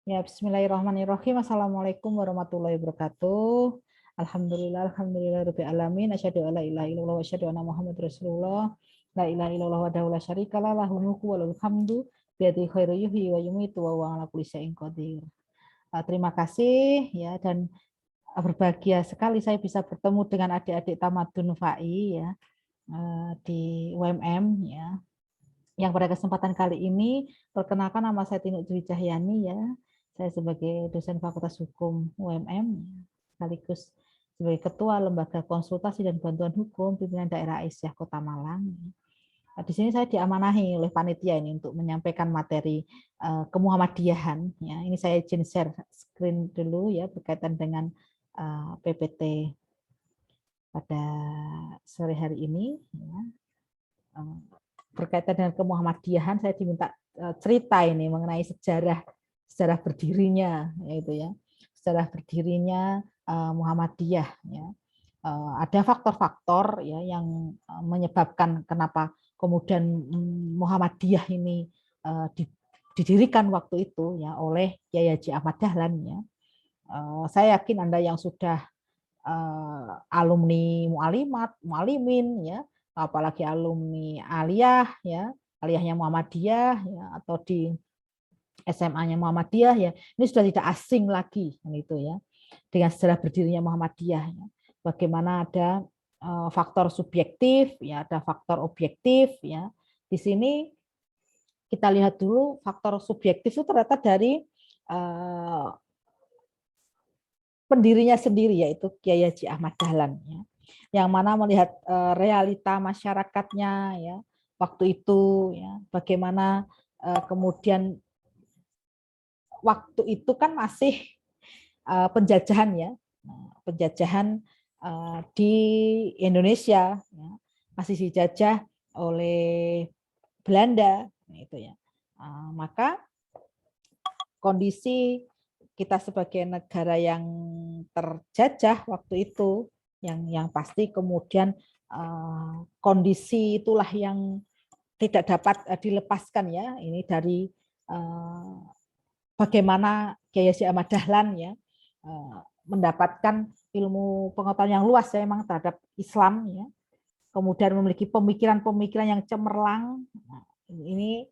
Ya, bismillahirrahmanirrahim. Assalamualaikum warahmatullahi wabarakatuh. Alhamdulillah rabbil asyhadu an la ilaha illallah wa asyhadu anna Muhammad Rasulullah. La ilaha illallah wahdahu la syarikalah, lahul mulku wa lahul hamdu, biyadihi khairu yuhyi wa yumiitu wa huwa ala kulli syai'in qadir. Terima kasih ya, dan berbahagia sekali saya bisa bertemu dengan adik-adik Tamadun FAI ya, di UMM ya. Yang pada kesempatan kali ini, perkenalkan nama saya Tinu Dwi Cahyani ya. Saya sebagai dosen Fakultas Hukum UMM, sekaligus sebagai Ketua Lembaga Konsultasi dan Bantuan Hukum Pimpinan Daerah Aisyah Kota Malang. Di sini saya diamanahi oleh panitia ini untuk menyampaikan materi kemuhammadiyahan. Ya, ini saya izin share screen dulu ya berkaitan dengan PPT pada sore hari ini. Ya. Berkaitan dengan kemuhammadiyahan, saya diminta cerita ini mengenai sejarah berdirinya, yaitu ya sejarah berdirinya Muhammadiyah. Ya. Ada faktor-faktor ya yang menyebabkan kenapa kemudian Muhammadiyah ini didirikan waktu itu ya oleh Kiai Haji Ahmad Dahlan. Ya. Saya yakin Anda yang sudah alumni mualimat, mualimin ya, apalagi alumni aliyah ya, aliyahnya Muhammadiyah ya, atau di SMA-nya Muhammadiyah ya, ini sudah tidak asing lagi gitu ya dengan sejarah berdirinya Muhammadiyah ya. Bagaimana ada faktor subjektif ya, ada faktor objektif ya. Di sini kita lihat dulu faktor subjektif itu ternyata dari pendirinya sendiri, yaitu Kiai Haji Ahmad Dahlan ya, yang mana melihat realita masyarakatnya ya waktu itu ya, bagaimana kemudian waktu itu kan masih penjajahan ya, penjajahan di Indonesia ya, masih dijajah oleh Belanda itu ya. Maka kondisi kita sebagai negara yang terjajah waktu itu, yang pasti kemudian kondisi itulah yang tidak dapat dilepaskan ya, ini dari bagaimana Kiai Haji Ahmad Dahlan ya mendapatkan ilmu pengetahuan yang luas ya memang terhadap Islam ya, kemudian memiliki pemikiran-pemikiran yang cemerlang. Nah, ini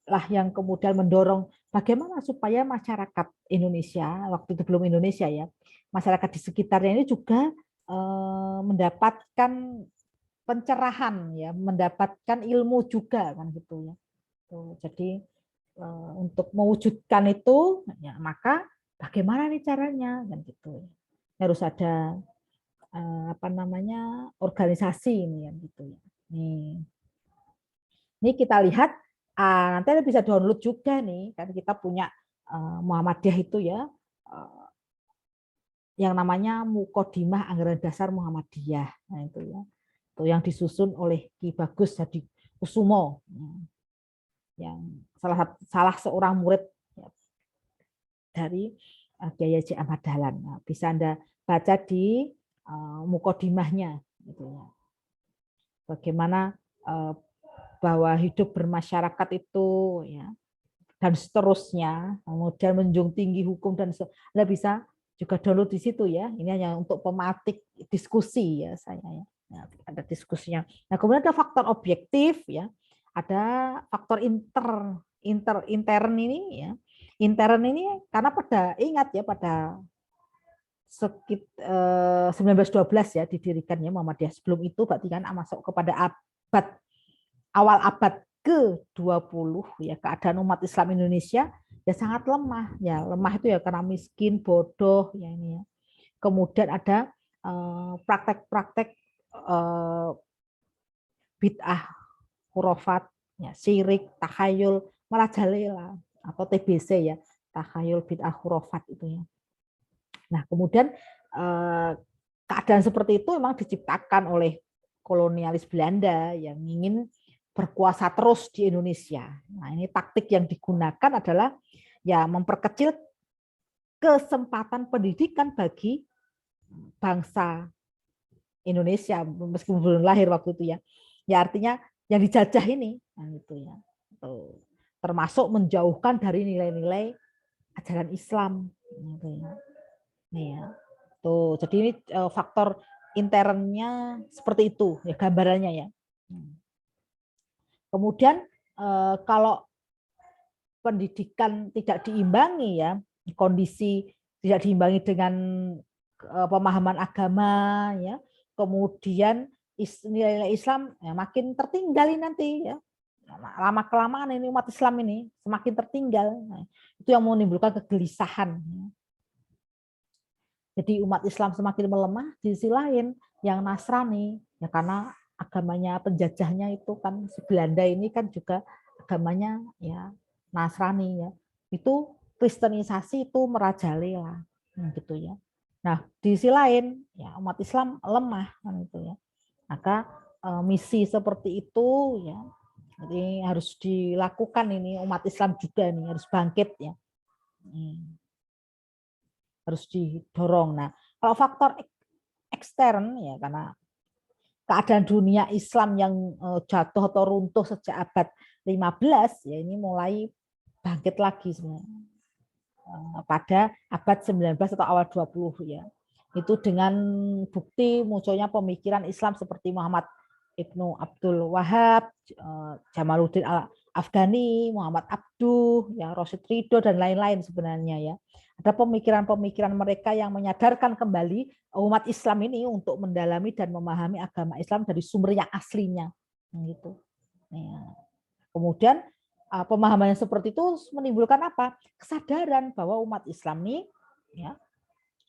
lah yang kemudian mendorong bagaimana supaya masyarakat Indonesia, waktu itu belum Indonesia ya, masyarakat di sekitarnya ini juga mendapatkan pencerahan ya, mendapatkan ilmu juga kan gitu ya. Jadi untuk mewujudkan itu ya, maka bagaimana nih caranya kan gitu. Harus ada apa namanya organisasi ini kan gitu ya. Ini kita lihat nanti Anda bisa download juga nih, kan kita punya Muhammadiyah itu ya, yang namanya Muqaddimah Anggaran Dasar Muhammadiyah. Nah itu ya, itu yang disusun oleh Ki Bagus Hadi Kusumo, yang salah seorang murid dari Kiai Haji Ahmad Dahlan. Nah, bisa Anda baca di Muqaddimahnya, gitu ya. Bagaimana bahwa hidup bermasyarakat itu ya, dan seterusnya, kemudian menjunjung tinggi hukum dan Anda bisa juga download di situ ya. Ini hanya untuk pematik diskusi ya saya ya. Nah, ada diskusinya. Nah, kemudian ada faktor objektif ya. Ada faktor intern ini ya. Intern ini karena ingat ya pada sekitar 1912 ya didirikannya Muhammadiyah. Sebelum itu berarti kan masuk kepada awal abad ke-20 ya, keadaan umat Islam Indonesia ya sangat lemah ya. Lemah itu ya karena miskin, bodoh ya ini ya. Kemudian ada praktek-praktek bid'ah, khurafat, ya, syirik, takhayul, merajalela atau TBC ya, takhayul bid'ah khurafat itu ya. Nah, kemudian keadaan seperti itu memang diciptakan oleh kolonialis Belanda yang ingin berkuasa terus di Indonesia. Nah, ini taktik yang digunakan adalah ya memperkecil kesempatan pendidikan bagi bangsa Indonesia meskipun belum lahir waktu itu ya. Ya artinya yang dijajah ini, nah, itu ya. Termasuk menjauhkan dari nilai-nilai ajaran Islam. Gitu ya. Nih ya. Tuh, jadi ini faktor internnya seperti itu ya gambarannya ya. Kemudian kalau pendidikan tidak diimbangi ya, kondisi tidak diimbangi dengan pemahaman agama ya, kemudian nilai Islam ya, makin tertinggal nanti ya. Lama kelamaan ini umat Islam ini semakin tertinggal. Nah, itu yang menimbulkan kegelisahan. Jadi umat Islam semakin melemah, di sisi lain yang Nasrani ya karena agamanya penjajahnya itu kan si Belanda ini kan juga agamanya ya Nasrani ya. Itu Kristenisasi itu merajalela gitu ya. Nah, di sisi lain ya umat Islam lemah kan itu ya. Maka misi seperti itu ya ini harus dilakukan ini umat Islam juga nih harus bangkit ya. Harus didorong. Nah, kalau faktor ekstern ya karena keadaan dunia Islam yang jatuh atau runtuh sejak abad 15 ya ini mulai bangkit lagi sebenarnya pada abad 19 atau awal 20 ya. Itu dengan bukti munculnya pemikiran Islam seperti Muhammad Ibnu Abdul Wahab, Jamaluddin Al-Afghani, Muhammad Abduh, ya Rosyid Ridho dan lain-lain sebenarnya ya. Ada pemikiran-pemikiran mereka yang menyadarkan kembali umat Islam ini untuk mendalami dan memahami agama Islam dari sumber yang aslinya gitu. Ya. Kemudian pemahaman yang seperti itu menimbulkan apa? Kesadaran bahwa umat Islam ini ya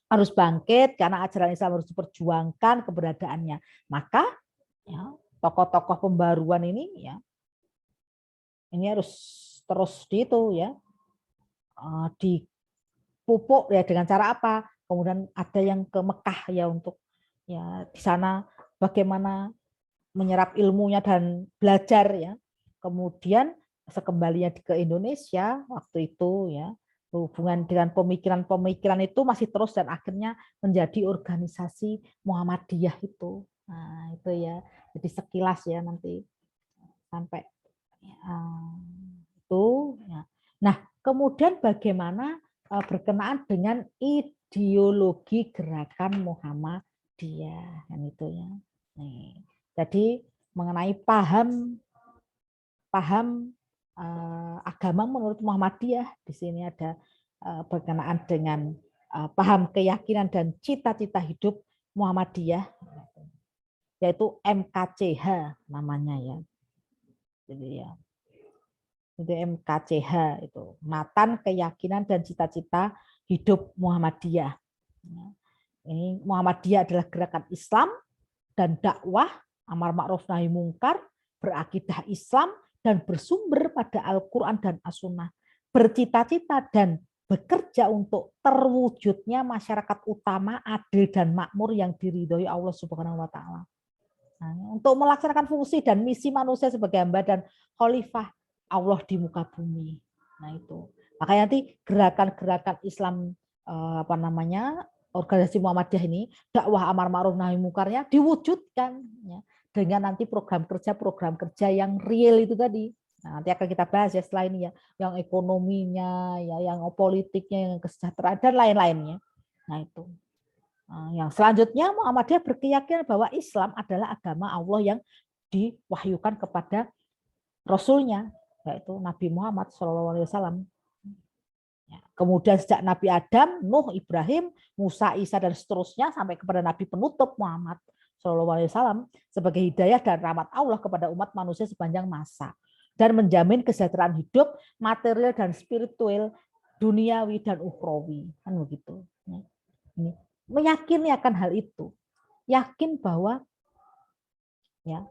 harus bangkit karena ajaran Islam harus diperjuangkan keberadaannya. Maka ya, tokoh-tokoh pembaruan ini ya ini harus terus di itu ya dipupuk ya dengan cara apa? Kemudian ada yang ke Mekah ya untuk ya di sana bagaimana menyerap ilmunya dan belajar ya. Kemudian sekembalinya ke Indonesia waktu itu ya hubungan dengan pemikiran-pemikiran itu masih terus dan akhirnya menjadi organisasi Muhammadiyah itu. Nah, itu ya. Jadi sekilas ya nanti sampai itu ya. Nah, kemudian bagaimana berkenaan dengan ideologi gerakan Muhammadiyah kan itu ya. Nih. Jadi mengenai paham agama menurut Muhammadiyah di sini ada berkenaan dengan paham keyakinan dan cita-cita hidup Muhammadiyah yaitu MKCH namanya ya. Jadi ya itu MKCH itu matan keyakinan dan cita-cita hidup Muhammadiyah. Ini Muhammadiyah adalah gerakan Islam dan dakwah amar ma'ruf nahi mungkar berakidah Islam dan bersumber pada Al-Quran dan As-Sunnah, bercita-cita dan bekerja untuk terwujudnya masyarakat utama adil dan makmur yang diridhoi Allah Subhanahu wa taala. Nah, untuk melaksanakan fungsi dan misi manusia sebagai hamba dan khalifah Allah di muka bumi. Nah, itu. Makanya nanti gerakan-gerakan Islam apa namanya? Organisasi Muhammadiyah ini dakwah amar ma'ruf nahi mukarnya diwujudkan ya, dengan nanti program kerja yang real itu tadi. Nah, nanti akan kita bahas ya setelah ini ya, yang ekonominya, ya, yang politiknya, yang kesejahteraan dan lain-lainnya. Nah itu. Nah, yang selanjutnya Muhammadiyah berkeyakinan bahwa Islam adalah agama Allah yang diwahyukan kepada Rasulnya, yaitu Nabi Muhammad SAW. Kemudian sejak Nabi Adam, Nuh, Ibrahim, Musa, Isa dan seterusnya sampai kepada Nabi penutup Muhammad SAW sebagai hidayah dan rahmat Allah kepada umat manusia sepanjang masa dan menjamin kesejahteraan hidup material dan spiritual, duniawi dan ukhrawi, kan begitu. Ini meyakini akan hal itu, yakin bahwa ya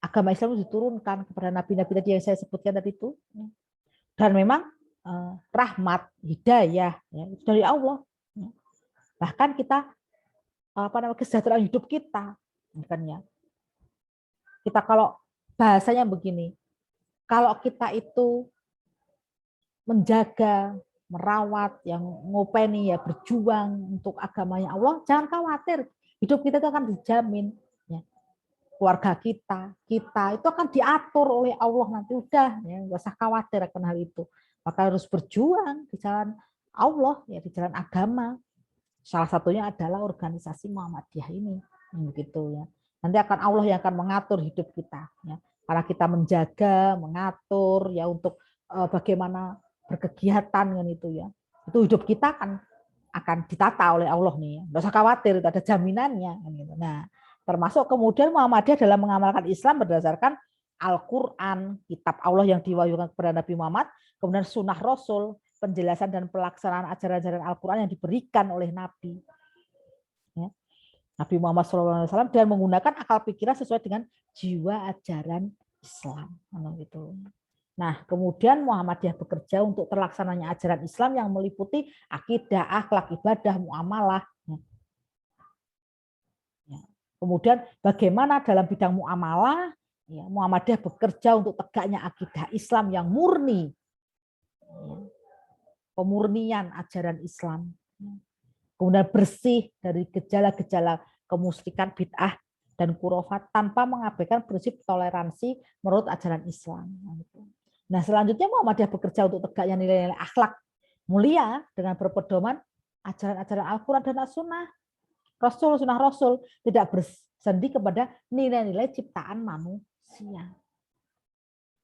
agama Islam diturunkan kepada nabi-nabi tadi yang saya sebutkan tadi itu, dan memang rahmat, hidayah ya, itu dari Allah. Bahkan kita kesejahteraan hidup kita, kan ya. Kita kalau bahasanya begini, kalau kita itu menjaga, merawat, yang ngopeni ya berjuang untuk agamanya Allah, jangan khawatir, hidup kita itu akan dijamin. Ya. Keluarga kita itu akan diatur oleh Allah nanti udah, ya nggak usah khawatir akan hal itu. Maka harus berjuang di jalan Allah, ya di jalan agama. Salah satunya adalah organisasi Muhammadiyah ini, begitu ya. Nanti akan Allah yang akan mengatur hidup kita, ya. Karena kita menjaga, mengatur, ya untuk bagaimana berkegiatan kan itu ya. Itu hidup kita akan ditata oleh Allah nih. Ya. Nggak usah khawatir, itu ada jaminannya. Kan gitu. Nah, termasuk kemudian Muhammadiyah dalam mengamalkan Islam berdasarkan Al-Quran, kitab Allah yang diwahyukan kepada Nabi Muhammad, kemudian sunnah Rasul, penjelasan dan pelaksanaan ajaran-ajaran Al-Quran yang diberikan oleh Nabi. Ya. Nabi Muhammad SAW dan menggunakan akal pikiran sesuai dengan jiwa ajaran Islam. Gitu. Nah, kemudian Muhammadiyah bekerja untuk terlaksananya ajaran Islam yang meliputi akidah, akhlak, ibadah, muamalah. Ya. Kemudian bagaimana dalam bidang muamalah, ya, Muhammadiyah bekerja untuk tegaknya akidah Islam yang murni. Ya. Pemurnian ajaran Islam. Kemudian bersih dari gejala-gejala kemusyrikan, bid'ah, dan kurofat tanpa mengabaikan prinsip toleransi menurut ajaran Islam. Nah, selanjutnya Muhammadiyah bekerja untuk tegaknya nilai-nilai akhlak mulia dengan berpedoman ajaran-ajaran Al-Quran dan As-Sunnah. Rasul, Sunnah Rasul tidak bersendi kepada nilai-nilai ciptaan manusia.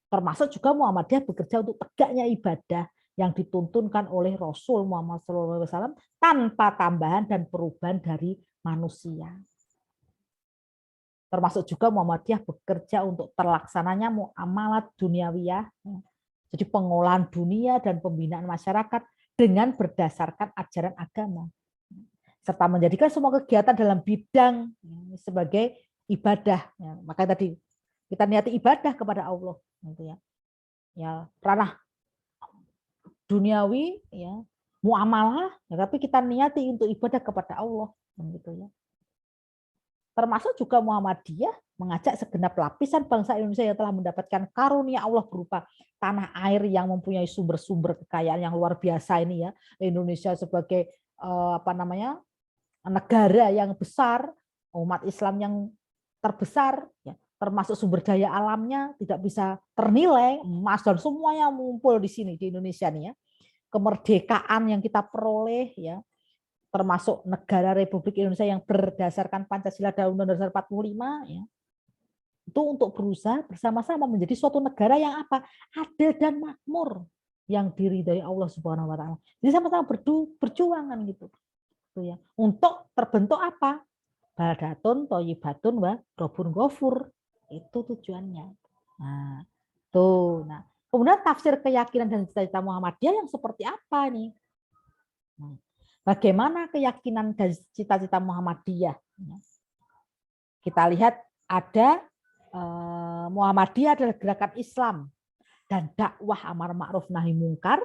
Termasuk juga Muhammadiyah bekerja untuk tegaknya ibadah yang dituntunkan oleh Rasul Muhammad SAW tanpa tambahan dan perubahan dari manusia. Termasuk juga Muhammadiyah bekerja untuk terlaksananya muamalat duniawiyah, jadi pengolahan dunia dan pembinaan masyarakat dengan berdasarkan ajaran agama, serta menjadikan semua kegiatan dalam bidang sebagai ibadah. Makanya tadi kita niati ibadah kepada Allah, gitu ya. Ya, ranah duniawi, ya, muamalah, ya, tapi kita niati untuk ibadah kepada Allah, gitu ya. Termasuk juga Muhammadiyah mengajak segenap lapisan bangsa Indonesia yang telah mendapatkan karunia Allah berupa tanah air yang mempunyai sumber-sumber kekayaan yang luar biasa ini ya. Indonesia sebagai negara yang besar, umat Islam yang terbesar, ya, termasuk sumber daya alamnya tidak bisa ternilai, emas dan semuanya ngumpul di sini di Indonesia nih ya. Kemerdekaan yang kita peroleh ya, termasuk negara Republik Indonesia yang berdasarkan Pancasila dan Undang-Undang Dasar 45 ya. Itu untuk berusaha bersama-sama menjadi suatu negara yang apa? Adil dan makmur, yang diridhai Allah Subhanahu wa taala. Jadi sama-sama berjuang kan gitu. Ya. Untuk terbentuk apa? Baldatun, Thayyibatun, wa Robun Ghafur. Itu tujuannya. Nah, tuh. Nah, kemudian tafsir keyakinan dan cita-cita Muhammadiyah yang seperti apa nih? Bagaimana keyakinan dan cita-cita Muhammadiyah? Kita lihat ada Muhammadiyah adalah gerakan Islam dan dakwah amar ma'ruf nahi mungkar,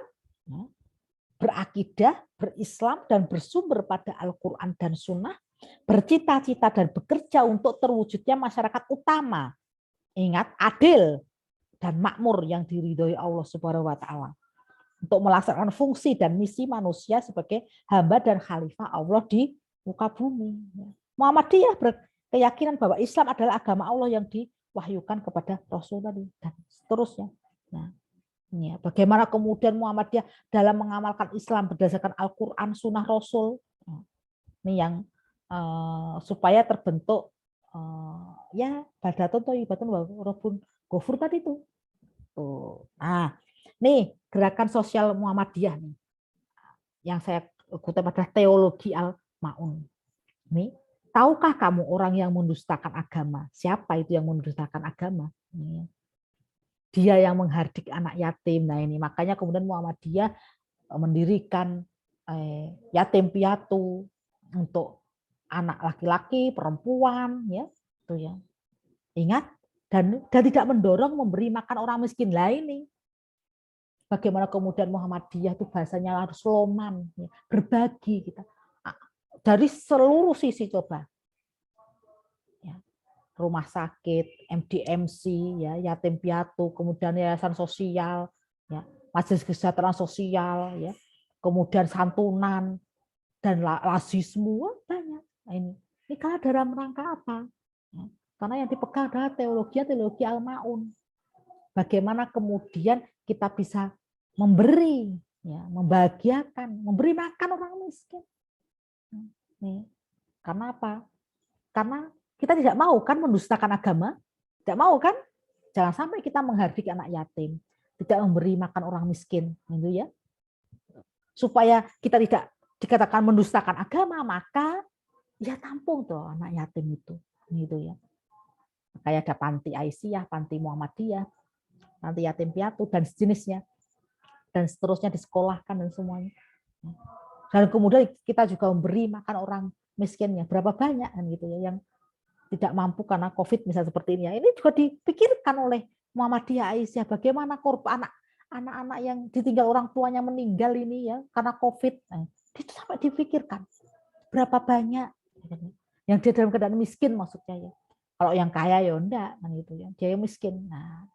berakidah, berislam, dan bersumber pada Al-Quran dan Sunnah, bercita-cita dan bekerja untuk terwujudnya masyarakat utama. Ingat, adil dan makmur yang diridhoi Allah Subhanahu wa taala. Untuk melaksanakan fungsi dan misi manusia sebagai hamba dan khalifah Allah di muka bumi. Muhammadiyah berkeyakinan bahwa Islam adalah agama Allah yang diwahyukan kepada Rasul tadi dan seterusnya. Nah, ya, bagaimana kemudian Muhammadiyah dalam mengamalkan Islam berdasarkan Al-Quran, Sunnah Rasul. Ini yang supaya terbentuk ya Baldatun, Thayyibatun, wa Robun Ghafur tadi itu. Nah, nih gerakan sosial Muhammadiyah nih, yang saya kutip adalah teologi Al-Ma'un. Nih, tahukah kamu orang yang mendustakan agama? Siapa itu yang mendustakan agama? Nih. Dia yang menghardik anak yatim. Nah ini makanya kemudian Muhammadiyah mendirikan yatim piatu untuk anak laki-laki, perempuan, ya, itu ya. Ingat dan tidak mendorong memberi makan orang miskin lain nih. Bagaimana kemudian Muhammadiyah itu bahasanya harus loman, ya, berbagi kita dari seluruh sisi coba. Rumah sakit, MDMC, ya, yatim piatu, kemudian yayasan sosial, ya, majelis kesejahteraan sosial, ya, kemudian santunan dan lasisme banyak. Nah, ini karena dalam rangka apa? Ya, karena yang dipegang adalah teologi Al-Ma'un. Bagaimana kemudian kita bisa memberi ya, membahagiakan, memberi makan orang miskin. Nih, karena apa? Karena kita tidak mau kan mendustakan agama, tidak mau kan? Jangan sampai kita menghardik anak yatim, tidak memberi makan orang miskin, gitu ya. Supaya kita tidak dikatakan mendustakan agama, maka ya tampung tuh anak yatim itu, gitu ya. Kayak ada panti Aisyah, panti Muhammadiyah, panti yatim piatu dan sejenisnya, dan seterusnya disekolahkan dan semuanya. Dan kemudian kita juga memberi makan orang miskinnya, berapa banyak kan gitu ya yang tidak mampu karena COVID misalnya seperti ini ya. Ini juga dipikirkan oleh Muhammadiyah Aisyah bagaimana korban anak-anak yang ditinggal orang tuanya meninggal ini ya karena COVID. Nah, itu sampai dipikirkan berapa banyak yang dia dalam keadaan miskin maksudnya ya. Kalau yang kaya ya enggak kan gitu ya. Dia yang miskin. Nah,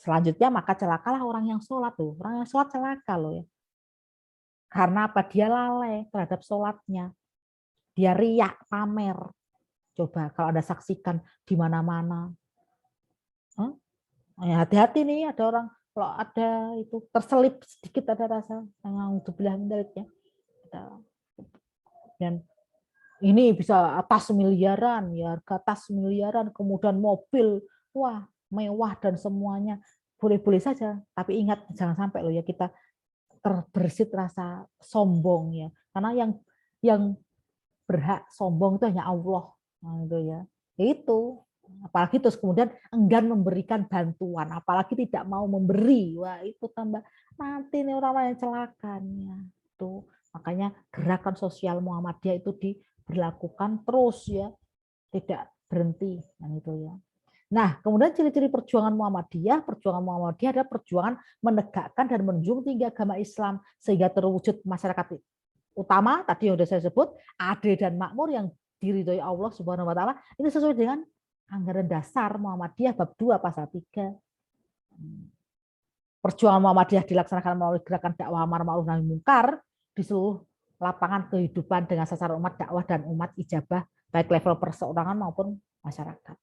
selanjutnya maka celakalah orang yang sholat tuh. Orang yang sholat celaka loh ya. Karena apa? Dia lalai terhadap sholatnya. Dia riak, pamer. Coba kalau Anda saksikan di mana-mana. Hati-hati nih ada orang kalau ada itu terselip sedikit ada rasa untuk bilang ya. Dan ini bisa atas miliaran ya, harga atas miliaran, kemudian mobil, wah mewah dan semuanya boleh-boleh saja. Tapi ingat jangan sampai loh ya kita terbersit rasa sombong ya. Karena yang berhak sombong itu hanya Allah. Nah, itu ya. Itu apalagi terus kemudian enggan memberikan bantuan, apalagi tidak mau memberi. Wah, itu tambah nanti nih orang-orang yang celakanya. Tuh, makanya gerakan sosial Muhammadiyah itu diberlakukan terus ya, tidak berhenti. Nah, itu ya. Nah, kemudian ciri-ciri perjuangan Muhammadiyah adalah perjuangan menegakkan dan menjunjung tinggi agama Islam sehingga terwujud masyarakat utama tadi yang sudah saya sebut, adil dan makmur yang diridhoi Allah Subhanahu wa taala. Ini sesuai dengan anggaran dasar Muhammadiyah bab 2 pasal 3. Perjuangan Muhammadiyah dilaksanakan melalui gerakan dakwah amar ma'ruf nahi munkar di seluruh lapangan kehidupan dengan sasaran umat dakwah dan umat ijabah baik level perseorangan maupun masyarakat.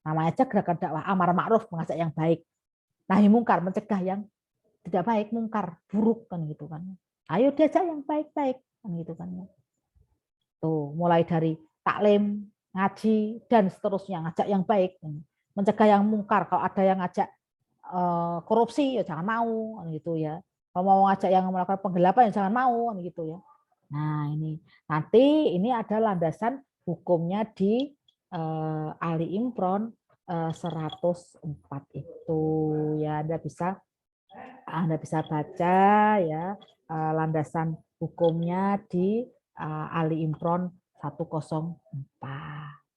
Namanya aja gerakan dakwah amar ma'ruf, mengajak yang baik. Nahi mungkar, mencegah yang tidak baik, mungkar, buruk kan gitu kan. Ayo diajak yang baik-baik kan gitu kan. Tuh, mulai dari taklim, ngaji dan seterusnya, ngajak yang baik, mencegah yang mungkar. Kalau ada yang ngajak korupsi ya jangan mau kan gitu ya. Kalau mau ngajak yang melakukan penggelapan ya jangan mau kan gitu ya. Nah, ini nanti ini ada landasan hukumnya di Ali Imran 104 itu ya Anda bisa baca ya landasan hukumnya di Ali Imran 104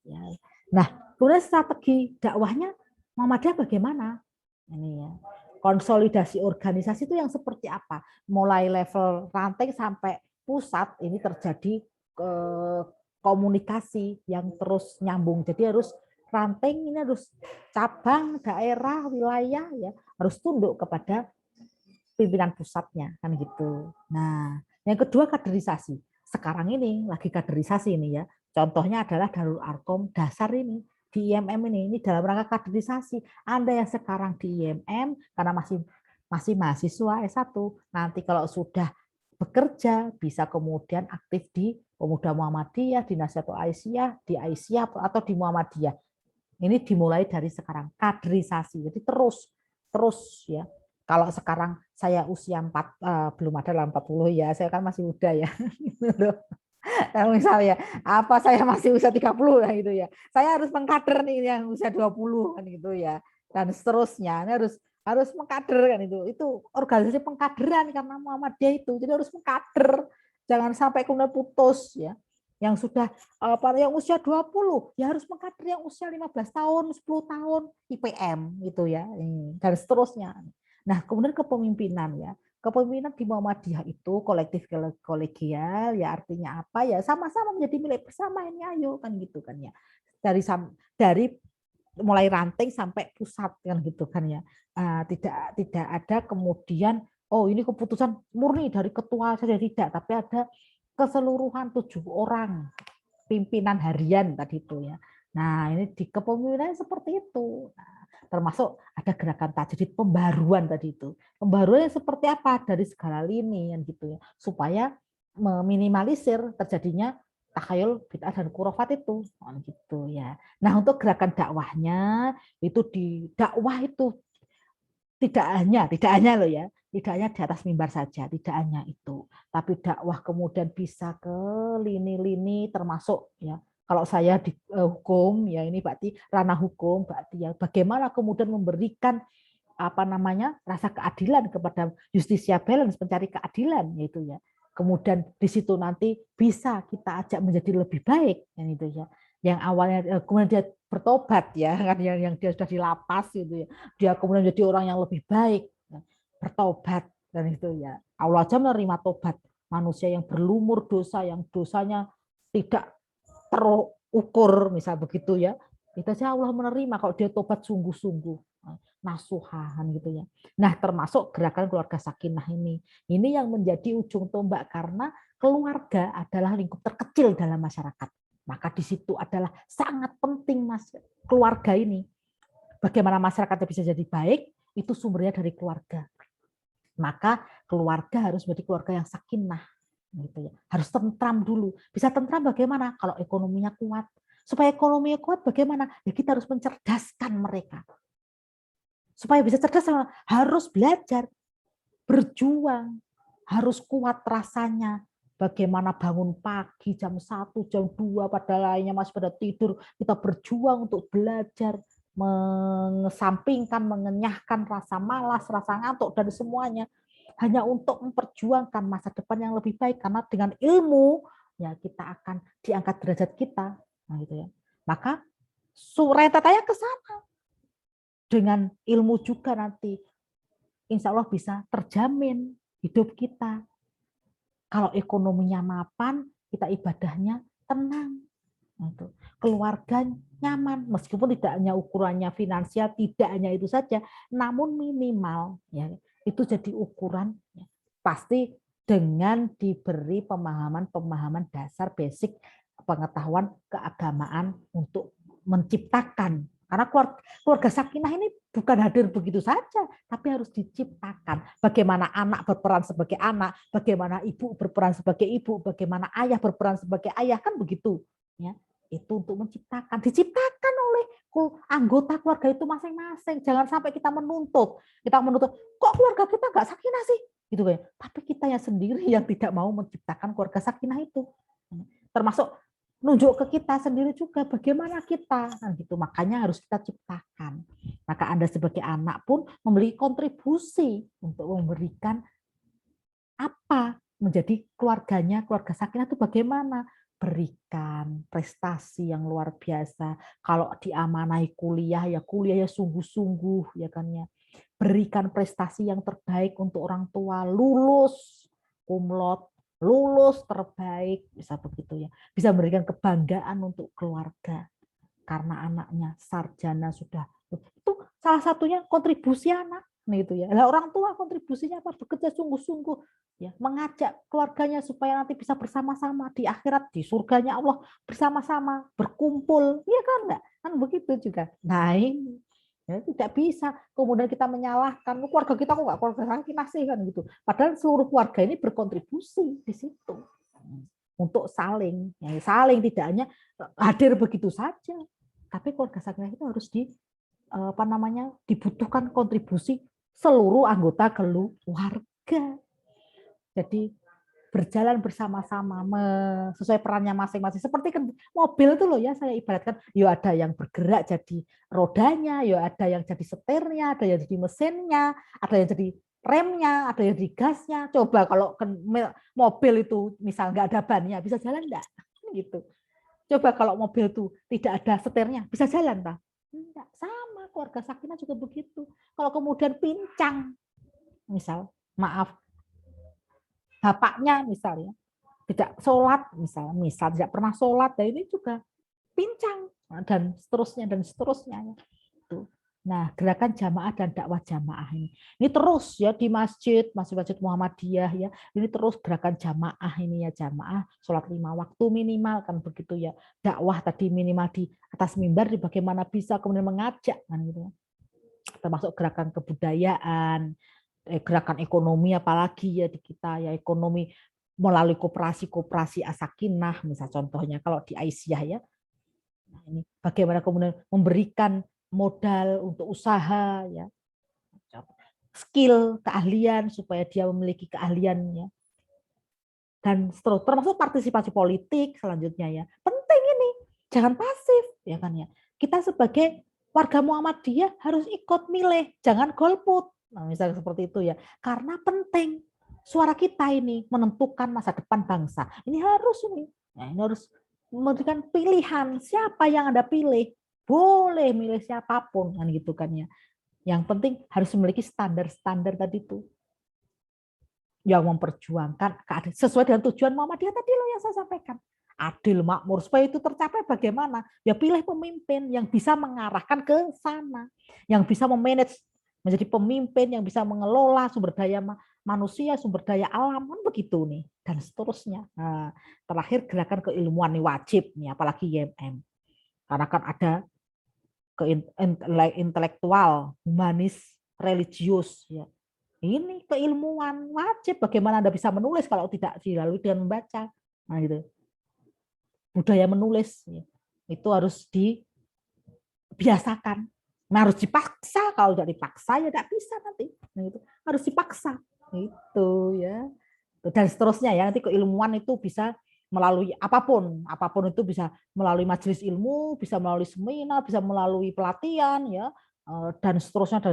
ya. Nah, kemudian strategi dakwahnya Muhammadiyah bagaimana? Ini ya. Konsolidasi organisasi itu yang seperti apa? Mulai level ranting sampai pusat ini terjadi komunikasi yang terus nyambung. Jadi harus ranting ini harus cabang, daerah, wilayah ya harus tunduk kepada pimpinan pusatnya kan gitu. Nah, yang kedua kaderisasi. Sekarang ini lagi kaderisasi ini ya. Contohnya adalah Darul Arkom dasar ini di IMM ini dalam rangka kaderisasi. Anda yang sekarang di IMM karena masih mahasiswa S1, nanti kalau sudah bekerja bisa kemudian aktif di Pemuda Muhammadiyah, di Nahdlatul Aisyah, di Aisyah atau di Muhammadiyah. Ini dimulai dari sekarang kaderisasi. Jadi terus ya. Kalau sekarang saya usia 4 belum ada lah 40 ya, saya kan masih muda ya. Nah, misalnya apa saya masih usia 30 ya gitu ya. Saya harus mengkader nih yang usia 20 kan gitu ya. Dan seterusnya. Ini harus mengkader kan itu. Itu organisasi pengkaderan karena Muhammadiyah itu. Jadi harus mengkader. Jangan sampai kemudian putus ya. Yang sudah yang usia 20 ya harus mengkader yang usia 15 tahun, 10 tahun IPM gitu ya. Dan seterusnya. Nah, kemudian kepemimpinan ya. Kepemimpinan di Muhammadiyah itu kolektif kolegial ya artinya apa ya sama-sama menjadi milik bersama ini ayo kan gitu kan ya. Dari mulai ranting sampai pusat kan gitu kan ya. Tidak ada kemudian oh ini keputusan murni dari ketua saja tidak, tapi ada keseluruhan 7 orang pimpinan harian tadi itu ya. Nah, ini di kepemimpinan seperti itu. Nah, Termasuk ada gerakan tajdid pembaruan tadi itu. Pembaruan seperti apa dari segala lini yang gitu ya, supaya meminimalisir terjadinya takhayul bid'ah dan khurafat itu gitu ya. Nah, untuk gerakan dakwahnya itu di dakwah itu tidak hanya loh ya, tidak hanya di atas mimbar saja, tidak hanya itu, tapi dakwah kemudian bisa ke lini-lini termasuk ya. Kalau saya di hukum ya ini berarti ranah hukum berarti ya bagaimana kemudian memberikan apa namanya rasa keadilan kepada justisia balance pencari keadilan yaitu ya. Kemudian di situ nanti bisa kita ajak menjadi lebih baik yang itu ya. Yang awalnya kemudian dia bertobat ya kan yang dia sudah di lapas gitu ya. Dia kemudian jadi orang yang lebih baik, bertobat dan itu ya. Allah aja menerima tobat manusia yang berlumur dosa yang dosanya tidak terukur misal begitu ya. Itu saja Allah menerima kalau dia tobat sungguh-sungguh nasuhan gitu ya. Nah, termasuk gerakan keluarga sakinah ini. Ini yang menjadi ujung tombak karena keluarga adalah lingkup terkecil dalam masyarakat. Maka di situ adalah sangat penting Mas keluarga ini. Bagaimana masyarakatnya bisa jadi baik, itu sumbernya dari keluarga. Maka keluarga harus menjadi keluarga yang sakinah gitu ya. Harus tentram dulu. Bisa tentram bagaimana? Kalau ekonominya kuat. Supaya ekonominya kuat bagaimana? Ya kita harus mencerdaskan mereka. Supaya bisa cerdas harus belajar, berjuang, harus kuat rasanya. Bagaimana bangun pagi jam 1, jam 2, pada lainnya masih pada tidur, kita berjuang untuk belajar, mengesampingkan, mengenyahkan rasa malas, rasa ngantuk, dan semuanya. Hanya untuk memperjuangkan masa depan yang lebih baik, karena dengan ilmu, ya kita akan diangkat derajat kita. Nah, gitu ya. Maka, rentetannya ke sana. Dengan ilmu juga nanti insya Allah bisa terjamin hidup kita. Kalau ekonominya mapan, kita ibadahnya tenang. Keluarga nyaman, meskipun tidak hanya ukurannya finansial, tidak hanya itu saja, namun minimal ya itu jadi ukuran ya, pasti dengan diberi pemahaman dasar basic pengetahuan keagamaan untuk menciptakan. Karena keluarga sakinah ini bukan hadir begitu saja, tapi harus diciptakan. Bagaimana anak berperan sebagai anak, bagaimana ibu berperan sebagai ibu, bagaimana ayah berperan sebagai ayah, kan begitu. Ya, itu untuk diciptakan oleh anggota keluarga itu masing-masing. Jangan sampai kita menuntut kok keluarga kita nggak sakinah sih, gitu kan? Tapi kita yang sendiri yang tidak mau menciptakan keluarga sakinah itu, termasuk nunjuk ke kita sendiri juga bagaimana kita, nah, gitu. Makanya harus kita ciptakan. Maka Anda sebagai anak pun memiliki kontribusi untuk memberikan apa menjadi keluarga sakinah itu bagaimana berikan prestasi yang luar biasa. Kalau diamanai kuliah ya sungguh-sungguh ya kan ya. Berikan prestasi yang terbaik untuk orang tua, lulus cum laude, lulus terbaik, bisa begitu ya. Bisa memberikan kebanggaan untuk keluarga karena anaknya sarjana sudah. Itu salah satunya kontribusi anak. Nah itu ya. Nah, orang tua kontribusinya apa? Bekerja sungguh-sungguh ya, mengajak keluarganya supaya nanti bisa bersama-sama di akhirat, di surganya Allah bersama-sama berkumpul. Iya kan enggak? Kan begitu juga. Nah, ini ya, tidak bisa kemudian kita menyalahkan keluarga kita kok nggak keluarga sakinah sih kan gitu. Padahal seluruh keluarga ini berkontribusi di situ untuk saling tidak hanya hadir begitu saja, tapi keluarga sakinah itu harus dibutuhkan kontribusi seluruh anggota keluarga. Jadi berjalan bersama-sama sesuai perannya masing-masing. Seperti kan mobil itu loh ya, saya ibaratkan, ya ada yang bergerak jadi rodanya, ya ada yang jadi setirnya, ada yang jadi mesinnya, ada yang jadi remnya, ada yang jadi gasnya. Coba kalau mobil itu misal nggak ada bannya, bisa jalan nggak? Gitu. Coba kalau mobil itu tidak ada setirnya, bisa jalan tak? Enggak, sama keluarga sakinah juga begitu. Kalau kemudian pincang, misal, maaf, bapaknya misalnya tidak sholat, misal tidak pernah sholat, dan ini juga pincang dan seterusnya. Itu. Nah, gerakan jamaah dan dakwah jamaah ini terus ya di masjid Muhammadiyah ya, ini terus gerakan jamaah ini ya, jamaah sholat 5 waktu minimal kan begitu ya, dakwah tadi minimal di atas mimbar, di bagaimana bisa kemudian mengajak kan gitu. termasuk gerakan kebudayaan, gerakan ekonomi apalagi ya di kita ya ekonomi melalui koperasi-koperasi asakinah misal contohnya kalau di Aisyah ya. Nah, ini bagaimana kemudian memberikan modal untuk usaha ya, skill, keahlian supaya dia memiliki keahliannya dan termasuk partisipasi politik selanjutnya ya. Penting ini, jangan pasif ya kan ya. Kita sebagai warga Muhammadiyah harus ikut milih, jangan golput. Nah, misalnya seperti itu ya. Karena penting suara kita ini menentukan masa depan bangsa. Ini harus ini. Nah, ini harus memberikan pilihan siapa yang Anda pilih. Boleh milih siapapun kan gitu kan ya. Yang penting harus memiliki standar-standar tadi itu yang memperjuangkan keadilan sesuai dengan tujuan Muhammadiyah tadi loh yang saya sampaikan. Adil makmur supaya itu tercapai bagaimana? Ya pilih pemimpin yang bisa mengarahkan ke sana, yang bisa memanage menjadi pemimpin yang bisa mengelola sumber daya manusia, sumber daya alam kan begitu nih dan seterusnya. Nah, terakhir gerakan keilmuan nih wajib nih apalagi IMM. Karena kan ada intelektual, humanis, religius ya. Ini keilmuan wajib bagaimana Anda bisa menulis kalau tidak dilalui dengan membaca. Nah, gitu. Budaya menulis ya. Itu harus dibiasakan. Nah, harus dipaksa kalau tidak dipaksa ya tidak bisa nanti. Nah, itu harus dipaksa. Itu ya. Dan seterusnya ya nanti keilmuan itu bisa melalui apapun itu bisa melalui majelis ilmu, bisa melalui seminar, bisa melalui pelatihan ya dan seterusnya.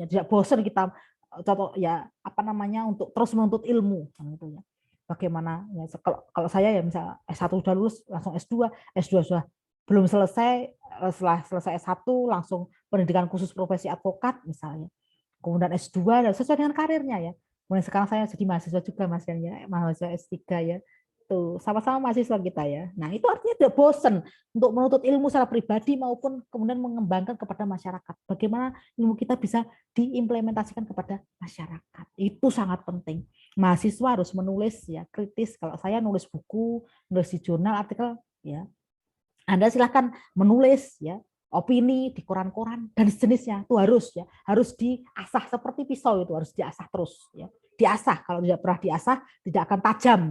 Tidak bosan kita contoh ya apa namanya untuk terus menuntut ilmu gitu ya. Bagaimana ya kalau saya ya misal S1 sudah lulus langsung S2, S2 sudah belum selesai setelah selesai S1 langsung pendidikan khusus profesi advokat misalnya. Kemudian S2 dan sesuai dengan karirnya ya. Kemudian sekarang saya jadi mahasiswa juga Mas ya, mahasiswa S3 ya. Tuh, sama-sama mahasiswa kita ya. Nah, itu artinya tidak bosan untuk menuntut ilmu secara pribadi maupun kemudian mengembangkan kepada masyarakat. Bagaimana ilmu kita bisa diimplementasikan kepada masyarakat. Itu sangat penting. Mahasiswa harus menulis ya, kritis. Kalau saya nulis buku, nulis di jurnal, artikel ya. Anda silahkan menulis ya, opini di koran-koran dan sejenisnya itu harus diasah seperti pisau itu harus diasah terus ya diasah kalau tidak pernah diasah tidak akan tajam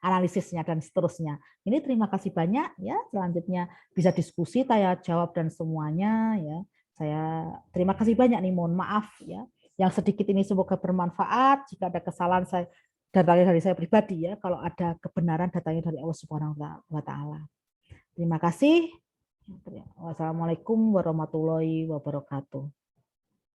analisisnya dan seterusnya. Ini terima kasih banyak ya selanjutnya bisa diskusi tanya jawab dan semuanya ya saya terima kasih banyak nih mohon maaf ya yang sedikit ini semoga bermanfaat jika ada kesalahan saya datanya dari saya pribadi ya kalau ada kebenaran datanya dari Allah Subhanahu wa taala. Terima kasih. Wassalamualaikum warahmatullahi wabarakatuh.